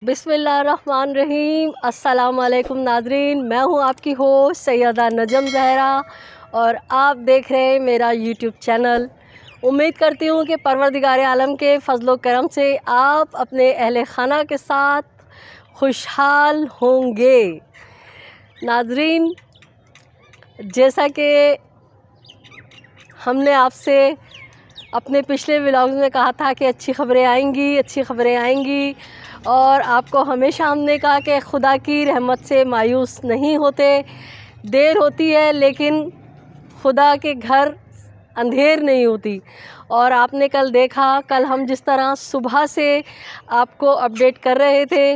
बिस्मिल्लाहिर्रहमानिर्रहीम। अस्सलाम वालेकुम नाज़रीन, मैं हूँ आपकी होस्ट सैयदा नजम ज़हरा और आप देख रहे हैं मेरा यूट्यूब चैनल। उम्मीद करती हूँ कि परवरदिगार आलम के फ़ज़ल व करम से आप अपने अहले खाना के साथ खुशहाल होंगे। नाज़रीन, जैसा कि हमने आपसे अपने पिछले व्लॉग्स में कहा था कि अच्छी ख़बरें आएंगी और आपको हमेशा हमने कहा कि खुदा की रहमत से मायूस नहीं होते। देर होती है लेकिन खुदा के घर अंधेर नहीं होती। और आपने कल देखा, कल हम जिस तरह सुबह से आपको अपडेट कर रहे थे,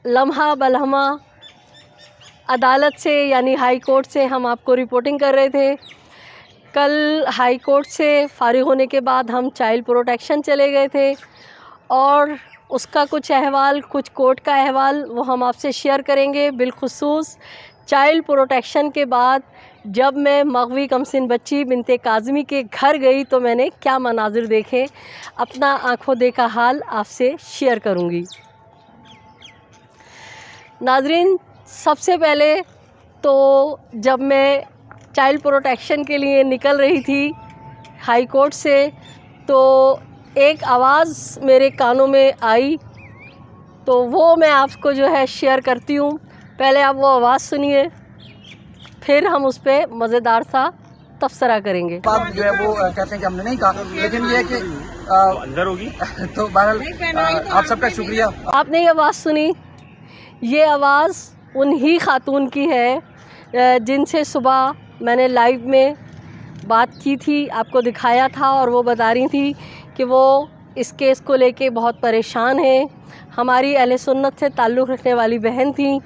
लम्हा बलम्हा अदालत से यानी हाई कोर्ट से हम आपको रिपोर्टिंग कर रहे थे। कल हाई कोर्ट से फ़ारिग होने के बाद हम चाइल्ड प्रोटेक्शन चले गए थे और उसका कुछ अहवाल, कुछ कोर्ट का अहवाल वो हम आपसे शेयर करेंगे। बिलखुसूस चाइल्ड प्रोटेक्शन के बाद जब मैं मग़वी कमसिन बच्ची बिनते काज़मी के घर गई तो मैंने क्या मनाजिर देखे, अपना आँखों देखा हाल आपसे शेयर करूँगी। नाज़रीन, सबसे पहले तो जब मैं चाइल्ड प्रोटेक्शन के लिए निकल रही थी हाई कोर्ट से, तो एक आवाज़ मेरे कानों में आई, तो वो मैं आपको जो है शेयर करती हूँ। पहले आप वो आवाज़ सुनिए, फिर हम उस पर मज़ेदार सा तबसरा करेंगे। बात जो है वो कहते हैं कि हमने नहीं कहा, लेकिन ये है कि अंदर होगी तो बहरहाल आप सबका शुक्रिया। आपने ये आवाज़ सुनी, ये आवाज़ उन्हीं खातून की है जिनसे सुबह मैंने लाइव में बात की थी, आपको दिखाया था और वो बता रही थी कि वो इस केस को लेके बहुत परेशान हैं। हमारी अहले सुन्नत से ताल्लुक़ रखने वाली बहन थी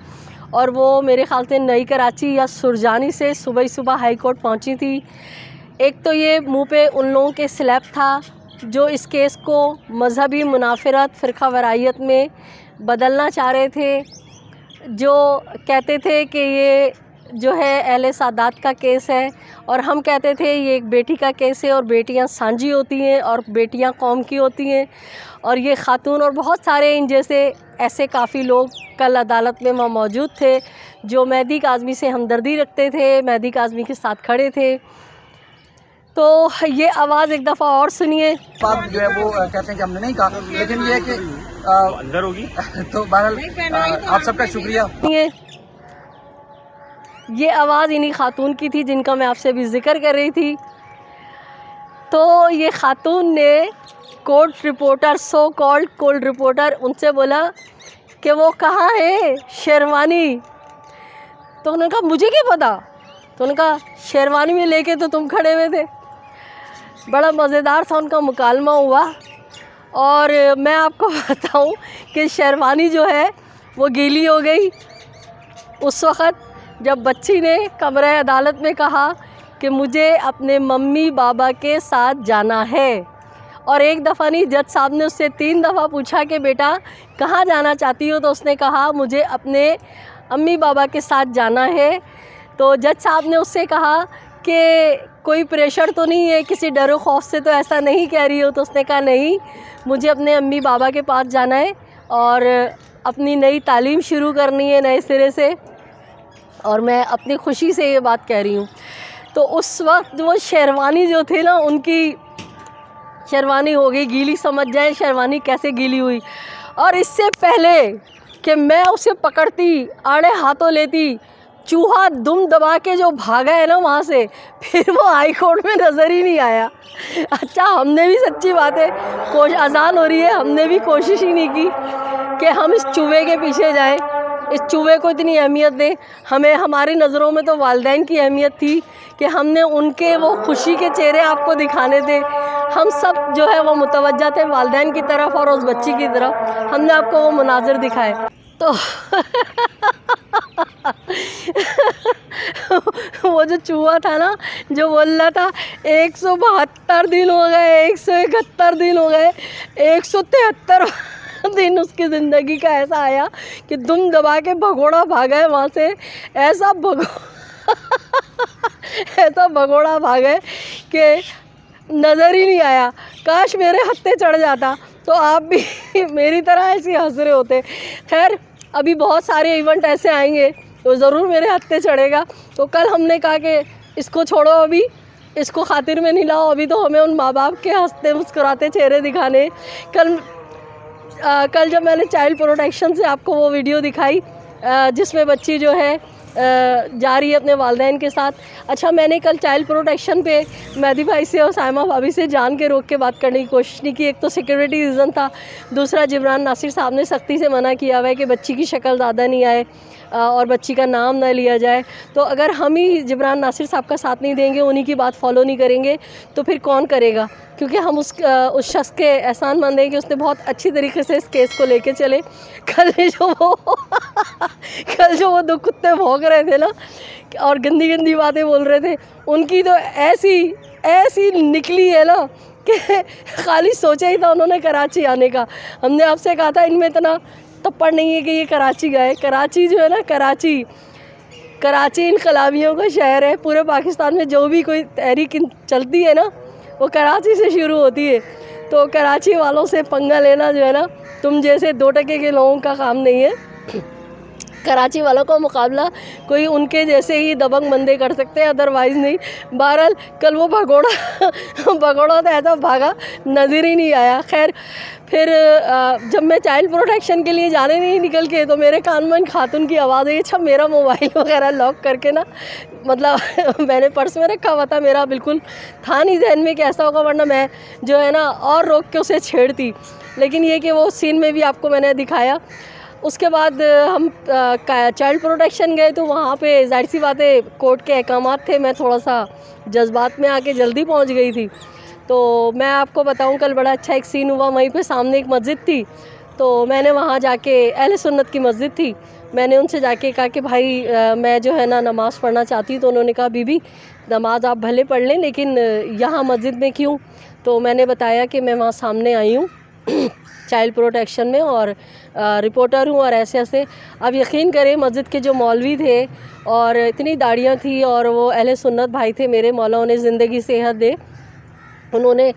और वो मेरे ख़्याल से नई कराची या सुरजानी से सुबह ही सुबह हाई कोर्ट पहुंची थी। एक तो ये मुंह पे उन लोगों के स्लैब था जो इस केस को मज़हबी मुनाफिरत, फ़िरक़ा वरायत में बदलना चाह रहे थे, जो कहते थे कि ये जो है अहले सादात का केस है और हम कहते थे ये एक बेटी का केस है और बेटियां सांझी होती हैं और बेटियां कौम की होती हैं। और ये खातून और बहुत सारे इन जैसे ऐसे काफ़ी लोग कल अदालत में वहाँ मौजूद थे जो मेहदी काज़मी से हमदर्दी रखते थे, मेहदी काज़मी के साथ खड़े थे। तो ये आवाज़ एक दफ़ा और सुनिए। बात जो है वो कहते हैं कि हमने नहीं कहा, लेकिन ये है कि अंदर होगी तो बहरहाल आप सबका शुक्रिया। ये आवाज़ इन्हीं खातून की थी जिनका मैं आपसे भी ज़िक्र कर रही थी। तो ये खातून ने court reporter, so called court reporter, उनसे बोला कि वो कहाँ है शेरवानी। तो उन्होंने कहा मुझे क्या पता। तो उन्होंने कहा शेरवानी में लेके तो तुम खड़े हुए थे। बड़ा मज़ेदार सा उनका मुकालमा हुआ और मैं आपको बताऊं कि शेरवानी जो है वो गीली हो गई उस वक़्त जब बच्ची ने कमरे अदालत में कहा कि मुझे अपने मम्मी बाबा के साथ जाना है। और एक दफ़ा नहीं, जज साहब ने उससे 3 दफ़ा पूछा कि बेटा कहाँ जाना चाहती हो, तो उसने कहा मुझे अपने अम्मी बाबा के साथ जाना है। तो जज साहब ने उससे कहा कि कोई प्रेशर तो नहीं है, किसी डर खौफ से तो ऐसा नहीं कह रही हो। तो उसने कहा नहीं, मुझे अपने अम्मी बाबा के पास जाना है और अपनी नई तालीम शुरू करनी है नए सिरे से, और मैं अपनी खुशी से ये बात कह रही हूँ। तो उस वक्त वो शेरवानी जो थे ना, उनकी शेरवानी हो गई गीली। समझ जाए शेरवानी कैसे गीली हुई। और इससे पहले कि मैं उसे पकड़ती, आड़े हाथों लेती, चूहा दुम दबा के जो भागा है ना वहाँ से, फिर वो हाई कोर्ट में नज़र ही नहीं आया। अच्छा, हमने भी, सच्ची बात है, अज़ान हो रही है, हमने भी कोशिश ही नहीं की कि हम इस चूहे के पीछे जाएं, इस चूहे को इतनी अहमियत दें। हमें, हमारी नज़रों में तो वालिदैन की अहमियत थी कि हमने उनके वो खुशी के चेहरे आपको दिखाने थे। हम सब जो है वो मुतवज्जा थे वालिदैन की तरफ और उस बच्ची की तरफ। हमने आपको वो मुनाज़िर दिखाए। तो वो जो चूहा था ना, जो बोल रहा था 172 दिन हो गए, 171 दिन हो गए, 173 दिन उसकी ज़िंदगी का ऐसा आया कि दुम दबा के भगोड़ा भागा है वहाँ से। ऐसा भगोड़ा भागा कि नज़र ही नहीं आया। काश मेरे हत्थे चढ़ जाता तो आप भी मेरी तरह ऐसे हंस रहे होते। खैर अभी बहुत सारे इवेंट ऐसे आएंगे तो ज़रूर मेरे हत्थे चढ़ेगा। तो कल हमने कहा कि इसको छोड़ो, अभी इसको खातिर में नहीं लाओ, अभी तो हमें उन माँ बाप के हंसते मुस्कुराते चेहरे दिखाने। कल जब मैंने चाइल्ड प्रोटेक्शन से आपको वो वीडियो दिखाई जिसमें बच्ची जो है जा रही है अपने वालिदैन के साथ। अच्छा, मैंने कल चाइल्ड प्रोटेक्शन पे मेहदी भाई से और साइमा भाभी से जान के रोक के बात करने की कोशिश नहीं की। एक तो सिक्योरिटी रीज़न था, दूसरा जिब्रान नासिर साहब ने सख्ती से मना किया हुआ है कि बच्ची की शक्ल ज़्यादा नहीं आए और बच्ची का नाम ना लिया जाए। तो अगर हम ही जिब्रान नासिर साहब का साथ नहीं देंगे, उन्हीं की बात फॉलो नहीं करेंगे, तो फिर कौन करेगा? क्योंकि हम उस शख्स के एहसानमंद हैं कि उसने बहुत अच्छी तरीके से इस केस को लेके चले। कल जो वो दो कुत्ते भौंक रहे थे ना और गंदी गंदी बातें बोल रहे थे, उनकी तो ऐसी निकली है ना कि खाली सोचा ही था उन्होंने कराची आने का। हमने आपसे कहा था इनमें इतना तप्पड़ नहीं है कि ये कराची गए। कराची जो है ना, कराची इनकलाबियों का शहर है। पूरे पाकिस्तान में जो भी कोई तहरीक चलती है ना, वो कराची से शुरू होती है। तो कराची वालों से पंगा लेना जो है ना, तुम जैसे 2% के लोगों का काम नहीं है। कराची वालों का मुकाबला कोई उनके जैसे ही दबंग बंदे कर सकते हैं, अदरवाइज़ नहीं। बहरहाल कल वो भगोड़ा तो ऐसा भागा, नज़र ही नहीं आया। खैर फिर जब मैं चाइल्ड प्रोटेक्शन के लिए जाने नहीं निकल के, तो मेरे कान में खातून की आवाज़ आई। अच्छा, मेरा मोबाइल वगैरह लॉक करके ना, मतलब मैंने पर्स में रखा हुआ था, मेरा बिल्कुल था नहीं जहन में कि ऐसा होगा, वरना मैं जो है ना और रोक के उसे छेड़ती। लेकिन ये कि वो सीन में भी आपको मैंने दिखाया। उसके बाद हम चाइल्ड प्रोटेक्शन गए तो वहाँ पे ज़ाहिर सी बात है कोर्ट के अहकामात थे। मैं थोड़ा सा जज्बात में आके जल्दी पहुँच गई थी। तो मैं आपको बताऊँ, कल बड़ा अच्छा एक सीन हुआ। वहीं पे सामने एक मस्जिद थी, तो मैंने वहाँ जाके, अहले सुन्नत की मस्जिद थी, मैंने उनसे जाके कहा कि भाई मैं जो है ना नमाज़ पढ़ना चाहती हूँ। तो उन्होंने कहा बीबी नमाज़ आप भले पढ़ लें, लेकिन यहाँ मस्जिद में क्यों? तो मैंने बताया कि मैं वहाँ सामने आई हूँ चाइल्ड प्रोटेक्शन में और रिपोर्टर हूँ और ऐसे। अब यकीन करें, मस्जिद के जो मौलवी थे और इतनी दाढ़ियाँ थी और वो अहले सुन्नत भाई थे, मेरे मौला उन्हें ज़िंदगी सेहत दे, उन्होंने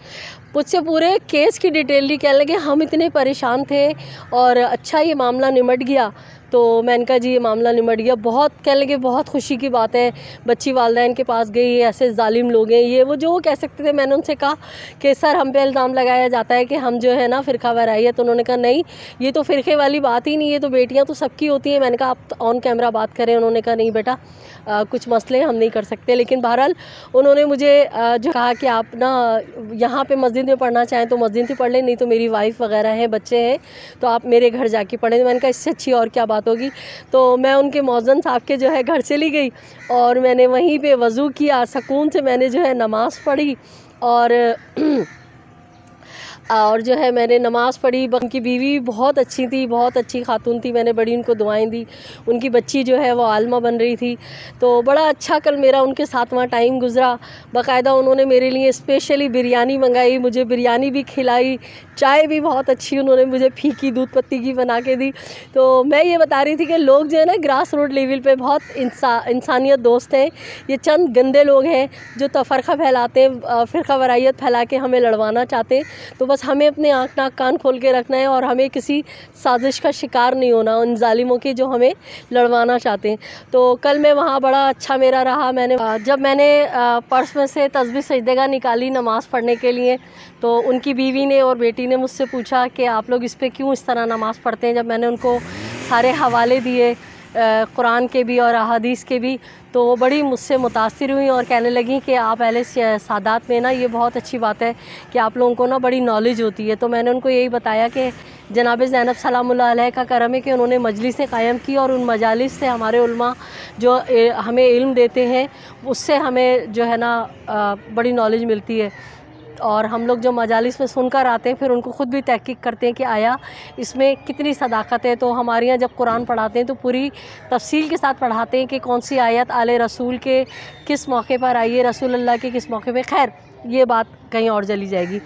मुझसे पूरे केस की डिटेल ली। कहने लगे हम इतने परेशान थे और अच्छा ये मामला निमट गया। तो मैंने कहा जी ये मामला निमट गया, बहुत कहने लगे बहुत खुशी की बात है, बच्ची वालिदैन के पास गई, ऐसे जालिम लोग हैं ये वो, जो वो कह सकते थे। मैंने उनसे कहा कि सर हम पे इल्ज़ाम लगाया जाता है कि हम जो है ना फ़िरका वराई है। तो उन्होंने कहा नहीं, ये तो फ़िरके वाली बात ही नहीं है, तो बेटियाँ तो सबकी होती हैं। मैंने कहा आप ऑन कैमरा बात करें। उन्होंने कहा नहीं बेटा कुछ मसले हम नहीं कर सकते। लेकिन बहरहाल उन्होंने मुझे जो कहा कि आप ना यहाँ पे मस्जिद में पढ़ना चाहें तो मस्जिद में पढ़ लें, नहीं तो मेरी वाइफ वगैरह हैं, बच्चे हैं, तो आप मेरे घर जाके पढ़ें। तो मैंने कहा इससे अच्छी और क्या बात होगी। तो मैं उनके मौज़न साहब के जो है घर चली गई और मैंने वहीं पे वज़ू किया, सुकून से मैंने जो है नमाज़ पढ़ी और जो है मैंने नमाज़ पढ़ी। उनकी बीवी बहुत अच्छी थी, बहुत अच्छी खातून थी, मैंने बड़ी उनको दुआएं दी। उनकी बच्ची जो है वो आलमा बन रही थी। तो बड़ा अच्छा कल मेरा उनके साथ वहाँ टाइम गुज़रा। बाकायदा उन्होंने मेरे लिए स्पेशली बिरयानी मंगाई, मुझे बिरयानी भी खिलाई, चाय भी बहुत अच्छी उन्होंने मुझे फीकी दूध पत्ती की बना के दी। तो मैं ये बता रही थी कि लोग जो है ना ग्रास रूट लेवल पे बहुत इंसानियत दोस्त हैं। ये चंद गंदे लोग हैं जो तफरका फैलाते हैं, फ़िरका वरायत फैला के हमें लड़वाना चाहते हैं। तो बस हमें अपने आँख नाक कान खोल के रखना है और हमें किसी साजिश का शिकार नहीं होना उन जालिमों की जो हमें लड़वाना चाहते हैं। तो कल मैं वहाँ बड़ा अच्छा मेरा रहा। जब मैंने पर्स में से तस्बीह सजदेगा निकाली नमाज़ पढ़ने के लिए, तो उनकी बीवी ने और बेटी ने मुझसे पूछा कि आप लोग इस पे क्यों इस तरह नमाज़ पढ़ते हैं। जब मैंने उनको सारे हवाले दिए कुरान के भी और अहादीस के भी, तो वो बड़ी मुझसे मुतासिर हुई और कहने लगी कि आप अहले सादात में ना ये बहुत अच्छी बात है कि आप लोगों को ना बड़ी नॉलेज होती है। तो मैंने उनको यही बताया कि जनाब ज़ैनब सलामुल्लाह अलैहा का करम है कि उन्होंने मजलिसें कायम की और उन मजालिस से हमारे उलमा जो हमें इल्म देते हैं उससे हमें जो है ना बड़ी नॉलेज मिलती है। और हम लोग जो मजालिस में सुनकर आते हैं फिर उनको ख़ुद भी तहकीक करते हैं कि आया इसमें कितनी सदाकत है। तो हमारे यहाँ जब कुरान पढ़ाते हैं तो पूरी तफसील के साथ पढ़ाते हैं कि कौन सी आयत आले रसूल के किस मौके पर आई है, रसूल अल्लाह के किस मौके पे। खैर ये बात कहीं और चली जाएगी।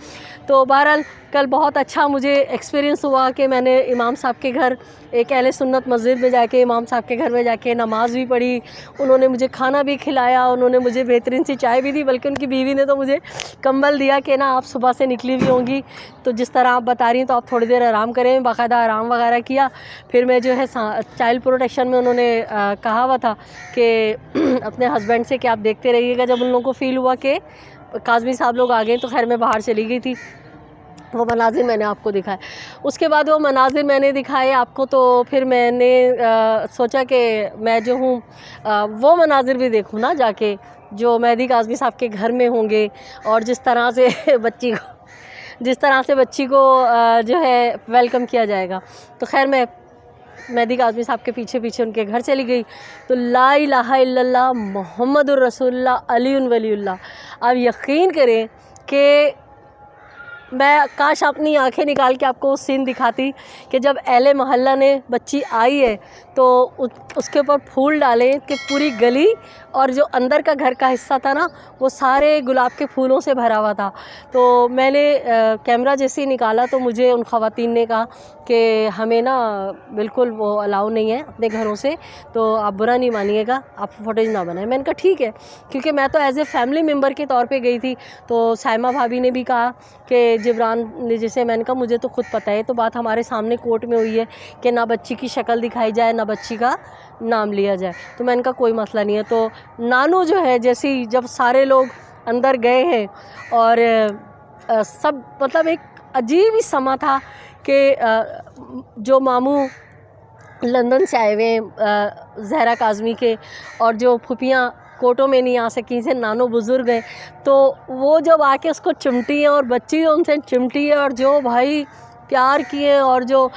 तो बहरहाल कल बहुत अच्छा मुझे एक्सपीरियंस हुआ कि मैंने इमाम साहब के घर, एक अहले सुन्नत मस्जिद में जाके इमाम साहब के घर में जाके नमाज़ भी पढ़ी, उन्होंने मुझे खाना भी खिलाया, उन्होंने मुझे बेहतरीन सी चाय भी दी, बल्कि उनकी बीवी ने तो मुझे कंबल दिया कि ना आप सुबह से निकली हुई होंगी, तो जिस तरह आप बता रही हैं तो आप थोड़ी देर आराम करें। बाकायदा आराम वगैरह किया। फिर मैं जो है चाइल्ड प्रोटेक्शन में उन्होंने कहा हुआ था कि अपने हस्बैंड से कि आप देखते रहिएगा। जब उन लोगों को फ़ील हुआ कि काज़मी साहब लोग आ गए तो खैर मैं बाहर चली गई थी। वो मनाजिर मैंने आपको दिखाए। उसके बाद वो मनाजिर मैंने दिखाए आपको, तो फिर मैंने सोचा कि मैं जो हूँ वो मनाजिर भी देखूँ ना जाके, जो मेहदी काज़मी साहब के घर में होंगे, और जिस तरह से बच्ची को जो है वेलकम किया जाएगा। तो खैर मैं मेहदी काज़मी साहब के पीछे पीछे उनके घर चली गई। तो ला इलाहा इल्लल्लाह मुहम्मदुर रसूलुल्लाह अलीउन वलीउल्लाह। आप यकीन करें कि मैं काश अपनी आंखें निकाल के आपको वो सीन दिखाती कि जब अहले मोहल्ला ने बच्ची आई है तो उसके ऊपर फूल डाले कि पूरी गली और जो अंदर का घर का हिस्सा था ना वो सारे गुलाब के फूलों से भरा हुआ था। तो मैंने कैमरा जैसे ही निकाला तो मुझे उन ख़वातीन ने कहा कि हमें ना बिल्कुल वो अलाउ नहीं है अपने घरों से, तो आप बुरा नहीं मानिएगा, आप फुटेज ना बनाएं। मैंने कहा ठीक है, क्योंकि मैं तो एज ए फैमिली मेम्बर के तौर पे गई थी। तो साइमा भाभी ने भी कहा कि जिब्रान ने, जैसे मैंने कहा मुझे तो खुद पता है, तो बात हमारे सामने कोर्ट में हुई है कि ना बच्ची की शक्ल दिखाई जाए ना बच्ची का नाम लिया जाए। तो मैंने कहा कोई मसला नहीं है। तो नानू जो है, जैसे ही जब सारे लोग अंदर गए हैं और सब मतलब एक अजीब ही समा था कि जो मामू लंदन से आए हुए हैं जहरा काज़मी के, और जो फुफियाँ कोटों में नहीं आ सकी से नानो बुज़ुर्ग हैं, तो वो जब आके उसको चिमटी है और बच्ची उनसे चिमटी है और जो भाई प्यार किए, और जो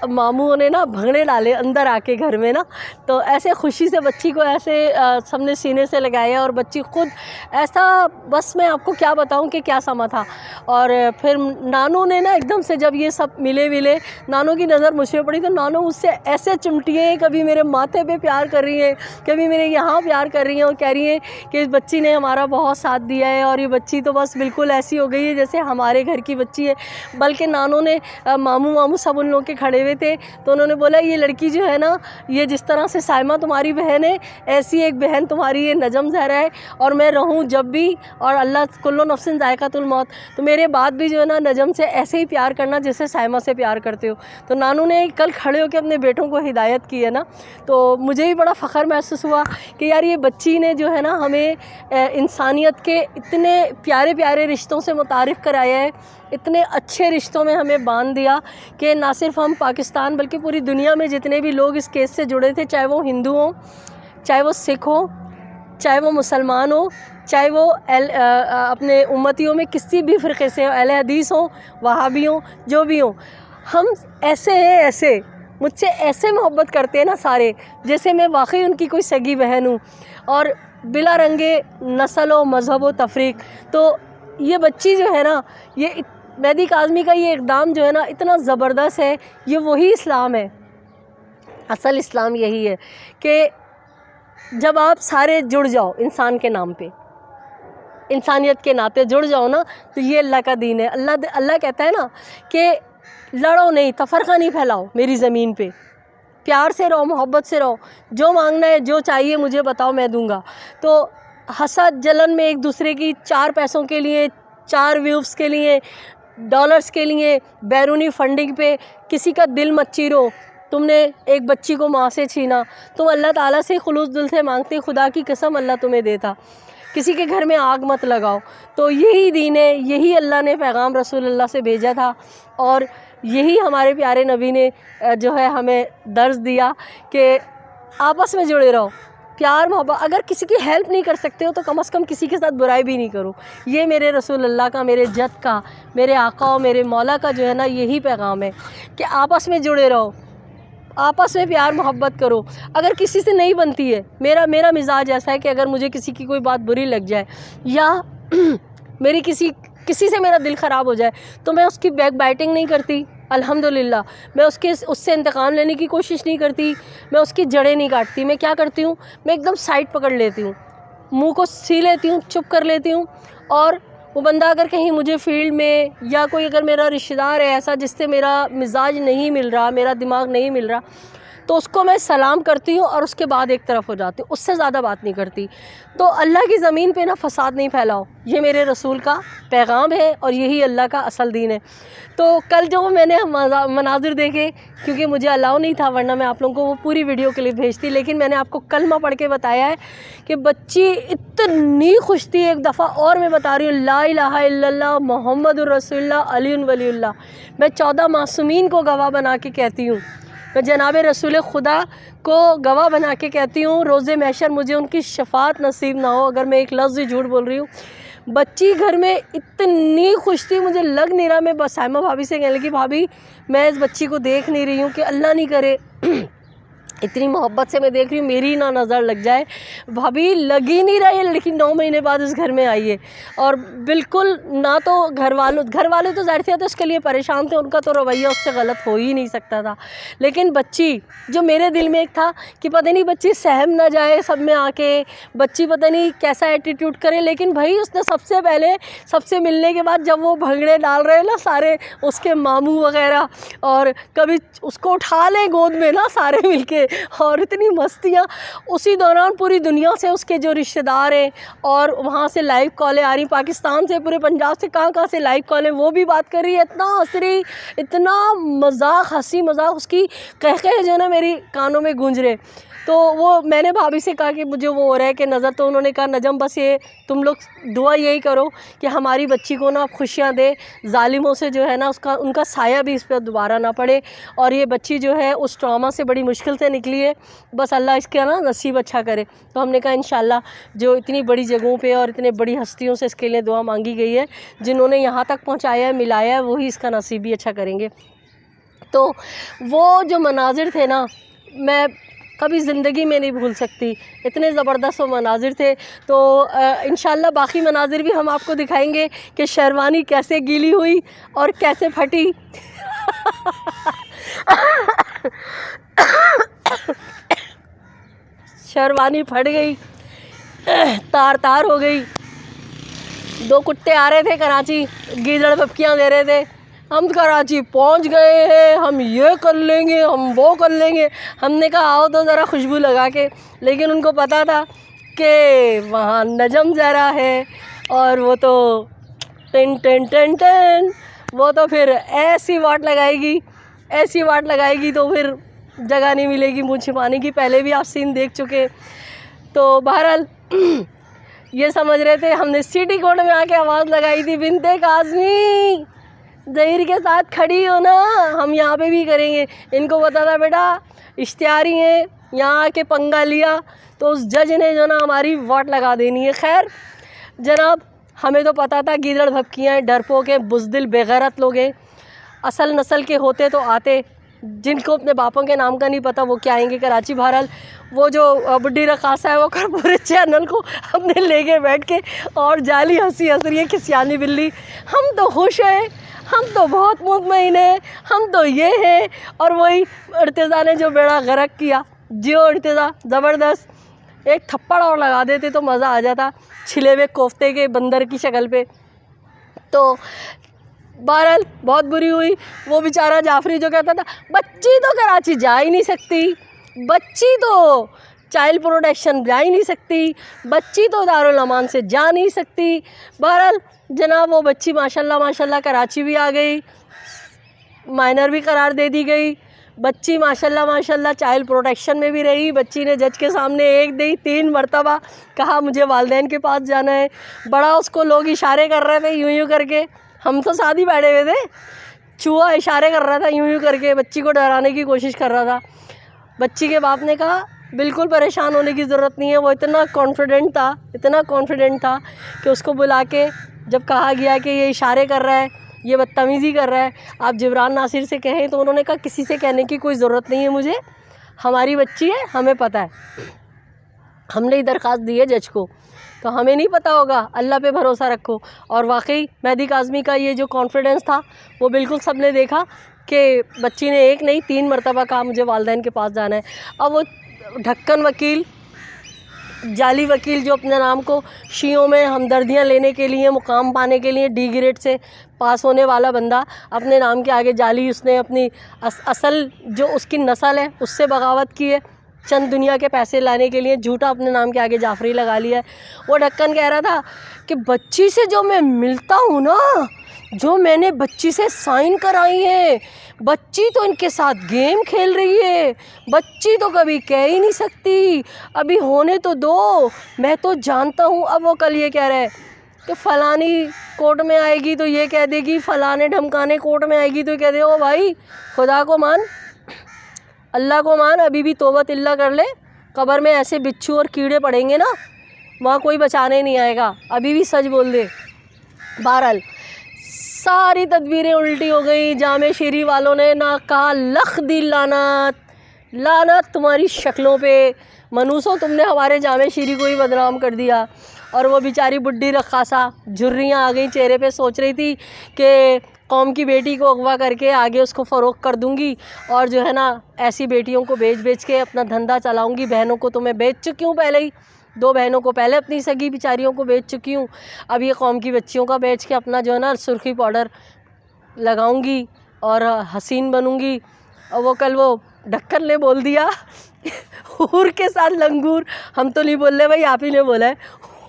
मामू ने ना भंगड़े डाले अंदर आके घर में ना, तो ऐसे खुशी से बच्ची को ऐसे सबने सीने से लगाया और बच्ची खुद ऐसा, बस मैं आपको क्या बताऊं कि क्या समा था। और फिर नानू ने ना एकदम से जब ये सब मिले नानू की नज़र मुझ पर पड़ी, तो नानू उससे ऐसे चिमटी है, कभी मेरे माथे पे प्यार कर रही है, कभी मेरे यहाँ प्यार कर रही हैं, और कह रही हैं कि इस बच्ची ने हमारा बहुत साथ दिया है और ये बच्ची तो बस बिल्कुल ऐसी हो गई है जैसे हमारे घर की बच्ची है। बल्कि नानू ने मामू सब उन लोग के खड़े हुए थे, तो उन्होंने बोला ये लड़की जो है ना, ये जिस तरह से साइमा तुम्हारी बहन है, ऐसी एक बहन तुम्हारी ये नजम ज़हरा है, और मैं रहूँ जब भी, और अल्लाह कुल्लु नफ्सिन ज़ायक़ातुल मौत, तो मेरे बाद भी जो है ना नजम से ऐसे ही प्यार करना जैसे साइमा से प्यार करते हो। तो नानू ने कल खड़े होकर अपने बेटों को हिदायत की है ना, तो मुझे भी बड़ा फ़ख्र महसूस हुआ कि यार ये बच्ची ने जो है ना हमें इंसानियत के इतने प्यारे प्यारे रिश्तों से मुतारिफ़ कराया है, इतने अच्छे रिश्तों में हमें बांध दिया कि ना सिर्फ हम पाकिस्तान बल्कि पूरी दुनिया में जितने भी लोग इस केस से जुड़े थे, चाहे वो हिंदू हों, चाहे वो सिख हो, चाहे वो मुसलमान हो, चाहे वो अपने उम्मतियों में किसी भी फ़िरक़े से हो, अहले हदीस हो, वहाबी हो, जो भी हो, हम ऐसे हैं, ऐसे मुझसे ऐसे मोहब्बत करते हैं ना सारे, जैसे मैं वाकई उनकी कोई सगी बहन हूँ, और बिला रंगे नस्ल व मज़हब व तफरीक। तो ये बच्ची जो है ना, ये मेहदी काज़मी का ये इक़दाम जो है ना इतना ज़बरदस्त है। ये वही इस्लाम है, असल इस्लाम यही है कि जब आप सारे जुड़ जाओ इंसान के नाम पे, इंसानियत के नाते जुड़ जाओ ना, तो ये अल्लाह का दीन है। अल्लाह कहता है ना कि लड़ो नहीं, तफरका नहीं फैलाओ मेरी ज़मीन पे, प्यार से रहो, मोहब्बत से रहो, जो मांगना है जो चाहिए मुझे बताओ मैं दूंगा। तो हसद जलन में एक दूसरे की 4 पैसों के लिए, 4 व्यूज़ के लिए, डॉलर्स के लिए, बैरूनी फंडिंग पे किसी का दिल मत चीरो। तुमने एक बच्ची को माँ से छीना, तुम अल्लाह ताला से खुलूस दिल से मांगते, खुदा की कसम अल्लाह तुम्हें देता। किसी के घर में आग मत लगाओ। तो यही दीन है, यही अल्लाह ने पैगाम रसूलुल्लाह से भेजा था, और यही हमारे प्यारे नबी ने जो है हमें दर्ज दिया कि आपस में जुड़े रहो, प्यार मोहब्बत। अगर किसी की हेल्प नहीं कर सकते हो तो कम से कम किसी के साथ बुराई भी नहीं करो। ये मेरे रसूलुल्लाह का, मेरे जद का, मेरे आका और मेरे मौला का जो है ना यही पैगाम है कि आपस में जुड़े रहो, आपस में प्यार मोहब्बत करो। अगर किसी से नहीं बनती है, मेरा मिजाज ऐसा है कि अगर मुझे किसी की कोई बात बुरी लग जाए या मेरी किसी से मेरा दिल ख़राब हो जाए, तो मैं उसकी बैक बाइटिंग नहीं करती, अल्हम्दुलिल्लाह। मैं उससे इंतकाम लेने की कोशिश नहीं करती, मैं उसकी जड़ें नहीं काटती। मैं क्या करती हूँ, मैं एकदम साइड पकड़ लेती हूँ, मुंह को सी लेती हूँ, चुप कर लेती हूँ, और वो बंदा अगर कहीं मुझे फील्ड में या कोई अगर मेरा रिश्तेदार है ऐसा जिससे मेरा मिजाज नहीं मिल रहा, मेरा दिमाग नहीं मिल रहा, तो उसको मैं सलाम करती हूँ और उसके बाद एक तरफ हो जाती हूँ, उससे ज़्यादा बात नहीं करती। तो अल्लाह की ज़मीन पे ना फसाद नहीं फैलाओ, ये मेरे रसूल का पैगाम है और यही अल्लाह का असल दीन है। तो कल जो मैंने मनाजिर देखे, क्योंकि मुझे अलाउ नहीं था वरना मैं आप लोगों को वो पूरी वीडियो क्लिप भेजती, लेकिन मैंने आपको कलमा पढ़ के बताया है कि बच्ची इतनी खुश थी। एक दफ़ा और मैं बता रही हूँ, ला इलाहा इल्लल्लाह मुहम्मदुर रसूलुल्लाह अलीयुन वलीउल्लाह। मैं 14 मासूमीन को गवाह बना के कहती हूँ, मैं जनाब रसूल खुदा को गवाह बना के कहती हूँ, रोज़े महशर मुझे उनकी शफात नसीब ना हो अगर मैं एक लफ्ज़ ही झूठ बोल रही हूँ। बच्ची घर में इतनी खुश थी, मुझे लग नहीं रहा। मैं बस साइमा भाभी से कहने लगी, भाभी मैं इस बच्ची को देख नहीं रही हूँ कि अल्लाह नहीं करे इतनी मोहब्बत से मैं देख रही हूँ मेरी ना नज़र लग जाए। भाभी लग ही नहीं रही है, लेकिन 9 महीने बाद इस घर में आई है और बिल्कुल ना तो घर वाले तो ज़ाहिर सी बात है उसके लिए परेशान थे, उनका तो रवैया उससे गलत हो ही नहीं सकता था। लेकिन बच्ची जो मेरे दिल में एक था कि पता नहीं बच्ची सहम ना जाए सब में आके, बच्ची पता नहीं कैसा एटीट्यूड करे, लेकिन भाई उसने सबसे पहले सबसे मिलने के बाद जब वो भंगड़े डाल रहे ना सारे उसके मामू वगैरह, और कभी उसको उठा ले गोद में ना सारे मिलके, और इतनी मस्तियाँ। उसी दौरान पूरी दुनिया से उसके जो रिश्तेदार हैं और वहाँ से लाइव कॉलें आ रही, पाकिस्तान से, पूरे पंजाब से, कहाँ से लाइव कॉलें, वो भी बात कर रही है। इतना हंस रही, इतना मजाक, हंसी मजाक उसकी कह जो है ना मेरी कानों में गूंज रहे। तो वो मैंने भाभी से कहा कि मुझे वो हो रहा है कि नज़र, तो उन्होंने कहा नजम बस ये तुम लोग दुआ यही करो कि हमारी बच्ची को ना खुशियाँ दे, जालिमों से जो है ना उनका साया भी इस पर दोबारा ना पड़े, और ये बच्ची जो है उस ट्रॉमा से बड़ी मुश्किल से निकली है, बस अल्लाह इसके ना नसीब अच्छा करे। तो हमने कहा इंशाल्लाह जो इतनी बड़ी जगहों पे और इतने बड़ी हस्तियों से इसके लिए दुआ मांगी गई है, जिन्होंने यहाँ तक पहुँचाया है, मिलाया है, वही इसका नसीब भी अच्छा करेंगे। तो वो जो मनाजिर थे ना, मैं कभी ज़िंदगी में नहीं भूल सकती, इतने ज़बरदस्त वो मनाजिर थे। तो इंशाल्लाह बाकी मनाजिर भी हम आपको दिखाएंगे कि शेरवानी कैसे गीली हुई और कैसे फटी शेरवानी फट गई, तार तार हो गई। 2 कुत्ते आ रहे थे कराची, गीदड़ पपकियाँ दे रहे थे, हम कराची पहुंच गए हैं, हम ये कर लेंगे, हम वो कर लेंगे। हमने कहा आओ तो ज़रा खुशबू लगा के, लेकिन उनको पता था कि वहाँ नजम ज़रा है और वो तो टिन टिन टिन टिन, वो तो फिर ऐसी वाट लगाएगी तो फिर जगह नहीं मिलेगी मुँह छिपाने की। पहले भी आप सीन देख चुके। तो बहरहाल ये समझ रहे थे, हमने सिटी कोर्ट में आके आवाज़ लगाई थी, बिनते काज़मी ज़हीर के साथ खड़ी हो ना, हम यहाँ पे भी करेंगे। इनको पता था बेटा इश्तिहारी हैं, यहाँ आके पंगा लिया तो उस जज ने जो ना हमारी वाट लगा देनी है। खैर जनाब, हमें तो पता था गीदड़ भपकियाँ, डरपोक, बुज़दिल, बेगैरत लोग हैं। असल नस्ल के होते तो आते, जिनको अपने बापों के नाम का नहीं पता वो क्या आएंगे कराची। बहरहाल वो जो बुड्ढी रखासा है वो कर पूरे चैनल को हमने लेके बैठ के और जाली हंसी हंस रही है कि सियानी बिल्ली, हम तो खुश हैं, हम तो बहुत मुतमईन हैं, हम तो ये हैं। और वही इर्तिज़ा ने जो बेड़ा गर्क किया, जियो इर्तिज़ा ज़बरदस्त, एक थप्पड़ और लगा देते तो मज़ा आ जाता, छिले हुए कोफ्ते के बंदर की शक्ल पे। तो बहरहाल बहुत बुरी हुई। वो बेचारा जाफरी जो कहता था बच्ची तो कराची जा ही नहीं सकती, बच्ची तो चाइल्ड प्रोटेक्शन जा ही नहीं सकती, बच्ची तो दारुल अमान से जा नहीं सकती। बहरहाल जनाब वो बच्ची माशाल्लाह कराची भी आ गई, माइनर भी करार दे दी गई। बच्ची माशाल्लाह चाइल्ड प्रोटेक्शन में भी रही। बच्ची ने जज के सामने 1 नहीं 3 मरतबा कहा मुझे वालिदैन के पास जाना है। बड़ा उसको लोग इशारे कर रहे थे यूं करके, हम तो साथ ही बैठे हुए थे, चूहा इशारे कर रहा था यूं करके, बच्ची को डराने की कोशिश कर रहा था। बच्ची के बाप ने कहा बिल्कुल परेशान होने की ज़रूरत नहीं है। वो इतना कॉन्फिडेंट था कि उसको बुला के जब कहा गया कि ये इशारे कर रहा है, ये बदतमीज़ी कर रहा है, आप जिब्रान नासिर से कहें, तो उन्होंने कहा किसी से कहने की कोई ज़रूरत नहीं है मुझे, हमारी बच्ची है, हमें पता है। हमने ही दरख्वास्त दी है जज को, तो हमें नहीं पता होगा, अल्लाह पे भरोसा रखो। और वाकई मेहदी काज़मी का ये जो कॉन्फिडेंस था वो बिल्कुल सब ने देखा कि बच्ची ने 1 नहीं 3 मरतबा कहा मुझे वालिदैन के पास जाना है। अब वो ढक्कन वकील जाली वकील जो अपने नाम को शियों में हमदर्दियाँ लेने के लिए, मुकाम पाने के लिए डी ग्रेड से पास होने वाला बंदा अपने नाम के आगे जाली, उसने अपनी असल जो उसकी नस्ल है उससे बगावत की है, चंद दुनिया के पैसे लाने के लिए झूठा अपने नाम के आगे जाफरी लगा लिया है। वो ढक्कन कह रहा था कि बच्ची से जो मैं मिलता हूँ ना, जो मैंने बच्ची से साइन कराई है, बच्ची तो इनके साथ गेम खेल रही है, बच्ची तो कभी कह ही नहीं सकती, अभी होने तो दो, मैं तो जानता हूँ। अब वो कल ये कह रहा है कि फ़लानी कोर्ट में आएगी तो ये कह देगी, फ़लाने ढमकाने कोर्ट में आएगी तो कह दे, ओ भाई खुदा को मान, अल्लाह को मान, अभी भी तौबा तिल्ला कर ले, कब्र में ऐसे बिच्छू और कीड़े पड़ेंगे ना, वहाँ कोई बचाने नहीं आएगा, अभी भी सच बोल दे। बहरहाल सारी तदबीरें उल्टी हो गई। जामे शीरी वालों ने ना कहा लख दी लानत, लानत तुम्हारी शक्लों पे, मनूसो तुमने हमारे जामे शीरी को ही बदनाम कर दिया। और वो बेचारी बुड्ढी रखासा झुर्रियाँ आ गई चेहरे पे, सोच रही थी कि कौम की बेटी को अगवा करके आगे उसको फ़रोख्त कर दूंगी और जो है ना ऐसी बेटियों को बेच के अपना धंधा चलाऊंगी। बहनों को तो मैं बेच चुकी हूँ पहले ही, 2 बहनों को पहले अपनी सगी बेचारियों को बेच चुकी हूँ, अब ये कौम की बच्चियों का बेच के अपना जो है ना सुर्खी पाउडर लगाऊंगी और हसीन बनूंगी। और वो कल वो ढक्कन ने बोल दिया हूर के साथ लंगूर, हम तो नहीं बोल रहे भाई, आप ही ने बोला है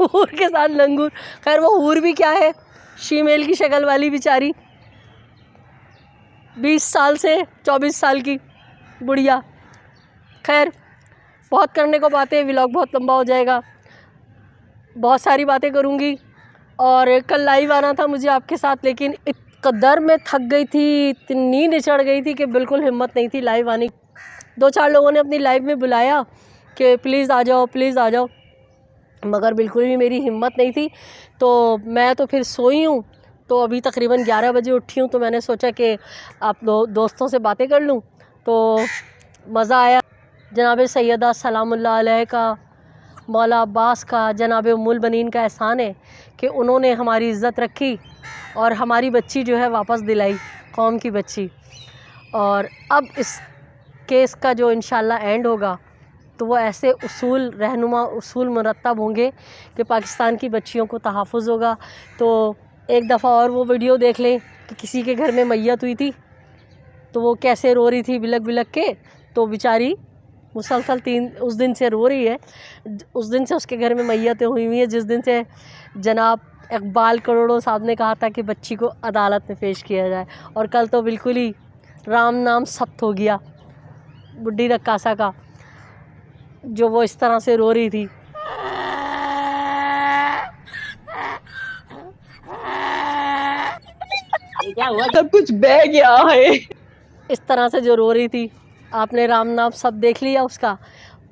हूर के साथ लंगूर। खैर वो हूर भी क्या है, शीमेल की शक्ल वाली बेचारी, 20 साल से 24 साल की बुढ़िया। खैर बहुत करने को बातें, व्लॉग बहुत लंबा हो जाएगा, बहुत सारी बातें करूँगी। और कल लाइव आना था मुझे आपके साथ, लेकिन कदर में थक गई थी, इतनी नींद चढ़ गई थी कि बिल्कुल हिम्मत नहीं थी लाइव आने। 2-4 लोगों ने अपनी लाइव में बुलाया कि प्लीज़ आ जाओ, प्लीज़ आ जाओ, मगर बिल्कुल भी मेरी हिम्मत नहीं थी। तो मैं तो फिर सोई हूँ, तो अभी तकरीबन 11 बजे उठी हूँ, तो मैंने सोचा कि आप दोस्तों से बातें कर लूँ। तो मज़ा आया। जनाब सैयदा सलामुल्लाह अलैह का, मौला अब्बास का, जनाब उम्मुल बनीन का एहसान है कि उन्होंने हमारी इज़्ज़त रखी और हमारी बच्ची जो है वापस दिलाई, कौम की बच्ची। और अब इस केस का जो इंशाल्लाह एंड होगा तो वो ऐसे उसूल रहनुमा, उसूल मुरतब होंगे कि पाकिस्तान की बच्चियों को तहफ़्फ़ुज़ होगा। तो एक दफ़ा और वो वीडियो देख लें कि किसी के घर में मैयत हुई थी तो वो कैसे रो रही थी बिलक बिलक के। तो बेचारी मुसलसल उस दिन से रो रही है, उस दिन से उसके घर में मैयतें हुई है जिस दिन से जनाब इकबाल करोड़ों साहब ने कहा था कि बच्ची को अदालत में पेश किया जाए। और कल तो बिल्कुल ही राम नाम सख्त हो गया बुड्ढी रक्कासा का, जो वो इस तरह से रो रही थी। क्या हुआ, सब कुछ बह गया है। इस तरह से जो रो रही थी, आपने राम नाम सब देख लिया, उसका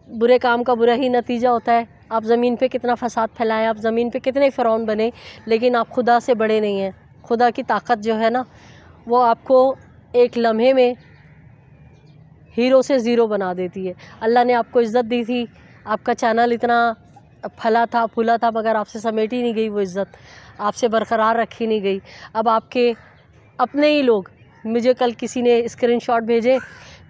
बुरे काम का बुरा ही नतीजा होता है। आप ज़मीन पे कितना फसाद फैलाएं, आप ज़मीन पे कितने फ़िरौन बने, लेकिन आप खुदा से बड़े नहीं हैं। खुदा की ताकत जो है ना, वो आपको एक लम्हे में हीरो से ज़ीरो बना देती है। अल्लाह ने आपको इज़्ज़त दी थी, आपका चैनल इतना फला था फूला था, मगर आपसे समेटी नहीं गई वो इज़्ज़त, आपसे बरकरार रखी नहीं गई। अब आपके अपने ही लोग, मुझे कल किसी ने स्क्रीनशॉट भेजे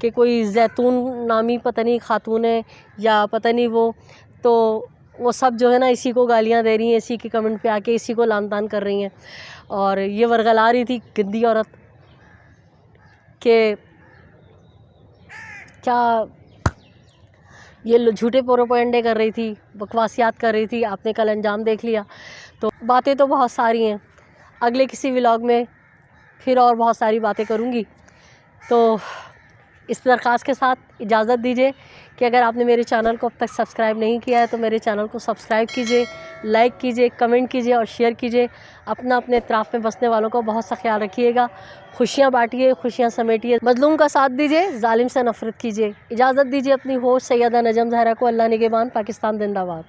कि कोई जैतून नामी पता नहीं खातून है या पता नहीं तो वो सब जो है ना इसी को गालियां दे रही हैं, इसी के कमेंट पे आके इसी को लान तान कर रही हैं। और ये वर्गला रही थी गंदी औरत के क्या ये झूठे प्रोपेगेंडे कर रही थी, बकवासियात कर रही थी। आपने कल अंजाम देख लिया। तो बातें तो बहुत सारी हैं, अगले किसी व्लॉग में फिर और बहुत सारी बातें करूँगी। तो इस दरख्वास्त के साथ इजाज़त दीजिए कि अगर आपने मेरे चैनल को अब तक सब्सक्राइब नहीं किया है तो मेरे चैनल को सब्सक्राइब कीजिए, लाइक कीजिए, कमेंट कीजिए और शेयर कीजिए। अपने इतराफ़ में बसने वालों का बहुत सा ख्याल रखिएगा। खुशियाँ बांटिए, खुशियाँ समेटिए, मज़लूम का साथ दीजिए, जालिम से नफ़रत कीजिए। इजाज़त दीजिए अपनी होस्ट सैयदा नजम ज़हरा को। अल्लाह निगहबान। पाकिस्तान जिंदाबाद।